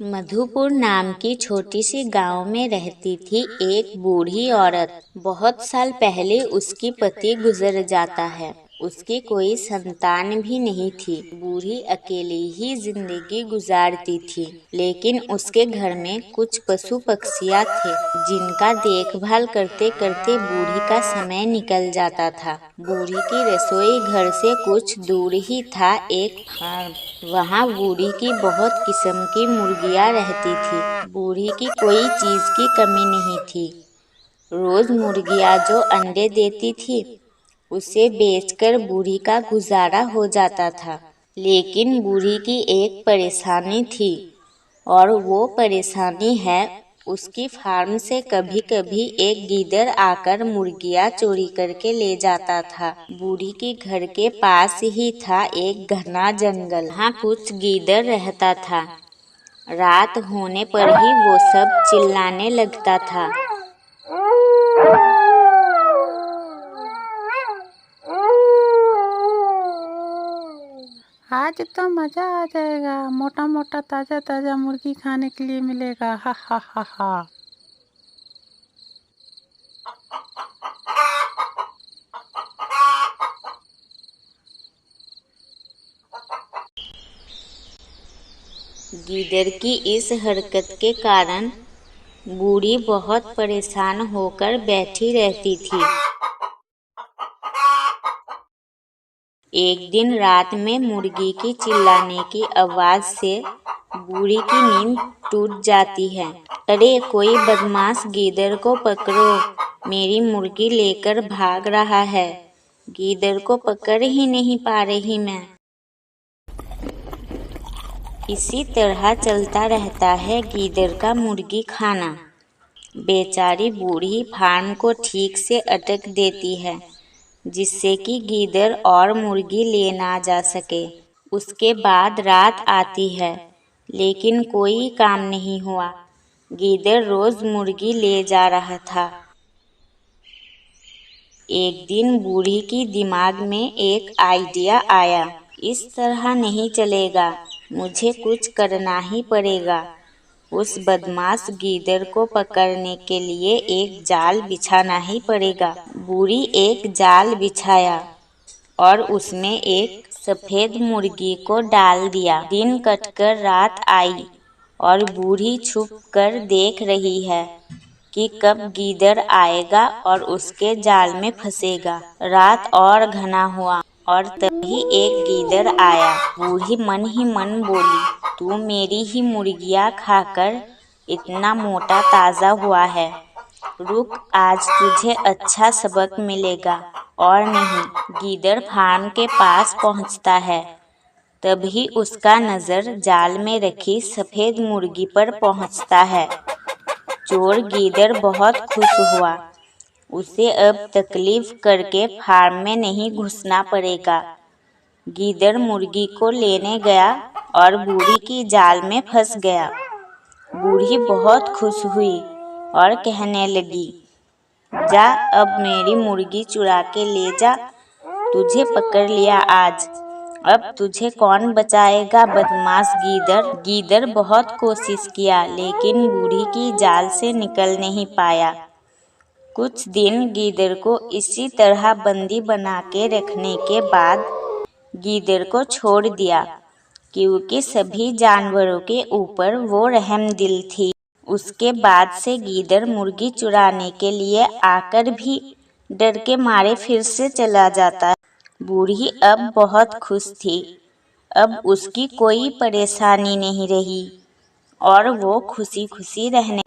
मधुपुर नाम की छोटी सी गांव में रहती थी एक बूढ़ी औरत। बहुत साल पहले उसकी पति गुजर जाता है। उसकी कोई संतान भी नहीं थी। बूढ़ी अकेली ही जिंदगी गुजारती थी, लेकिन उसके घर में कुछ पशु पक्षियां थे, जिनका देखभाल करते करते बूढ़ी का समय निकल जाता था। बूढ़ी की रसोई घर से कुछ दूर ही था एक फार्म। वहाँ बूढ़ी की बहुत किस्म की मुर्गियाँ रहती थी। बूढ़ी की कोई चीज़ की कमी नहीं थी। रोज मुर्गियाँ जो अंडे देती थी, उसे बेचकर बूढ़ी का गुजारा हो जाता था। लेकिन बूढ़ी की एक परेशानी थी, और वो परेशानी है उसकी फार्म से कभी कभी एक गीदड़ आकर मुर्गियाँ चोरी करके ले जाता था। बूढ़ी के घर के पास ही था एक घना जंगल। वहाँ कुछ गीदड़ रहता था। रात होने पर ही वो सब चिल्लाने लगता था। आज तो मज़ा आ जाएगा, मोटा मोटा ताज़ा ताज़ा मुर्गी खाने के लिए मिलेगा। हा हा हा हा। गीदड़ की इस हरकत के कारण बूढ़ी बहुत परेशान होकर बैठी रहती थी। एक दिन रात में मुर्गी की चिल्लाने की आवाज से बूढ़ी की नींद टूट जाती है। अरे कोई बदमाश गीदड़ को पकड़ो, मेरी मुर्गी लेकर भाग रहा है। गीदड़ को पकड़ ही नहीं पा रही मैं। इसी तरह चलता रहता है गीदड़ का मुर्गी खाना। बेचारी बूढ़ी फार्म को ठीक से अटक देती है, जिससे कि गीदड़ और मुर्गी ले ना जा सके। उसके बाद रात आती है, लेकिन कोई काम नहीं हुआ। गीदड़ रोज मुर्गी ले जा रहा था। एक दिन बूढ़ी की दिमाग में एक आइडिया आया। इस तरह नहीं चलेगा, मुझे कुछ करना ही पड़ेगा। उस बदमाश गीदड़ को पकड़ने के लिए एक जाल बिछाना ही पड़ेगा। बूढ़ी एक जाल बिछाया और उसमें एक सफेद मुर्गी को डाल दिया। दिन कटकर रात आई और बूढ़ी छुप कर देख रही है कि कब गीदड़ आएगा और उसके जाल में फंसेगा। रात और घना हुआ और तभी एक गीदड़ आया। बूढ़ी मन ही मन बोली, तू मेरी ही मुर्गियाँ खाकर इतना मोटा ताज़ा हुआ है। रुक, आज तुझे अच्छा सबक मिलेगा। और नहीं, गीदड़ फार्म के पास पहुंचता है। तभी उसका नज़र जाल में रखी सफ़ेद मुर्गी पर पहुंचता है। चोर गीदड़ बहुत खुश हुआ। उसे अब तकलीफ करके फार्म में नहीं घुसना पड़ेगा। गीदड़ मुर्गी को लेने गया और बूढ़ी की जाल में फंस गया। बूढ़ी बहुत खुश हुई और कहने लगी, जा अब मेरी मुर्गी चुरा के ले जा, तुझे पकड़ लिया आज। अब तुझे कौन बचाएगा बदमाश गीदड़। गीदड़ बहुत कोशिश किया, लेकिन बूढ़ी की जाल से निकल नहीं पाया। कुछ दिन गीदड़ को इसी तरह बंदी बना के रखने के बाद गीदड़ को छोड़ दिया, क्योंकि सभी जानवरों के ऊपर वो रहमदिल थी। उसके बाद से गीदड़ मुर्गी चुराने के लिए आकर भी डर के मारे फिर से चला जाता है। बूढ़ी अब बहुत खुश थी। अब उसकी कोई परेशानी नहीं रही और वो खुशी खुशी रहने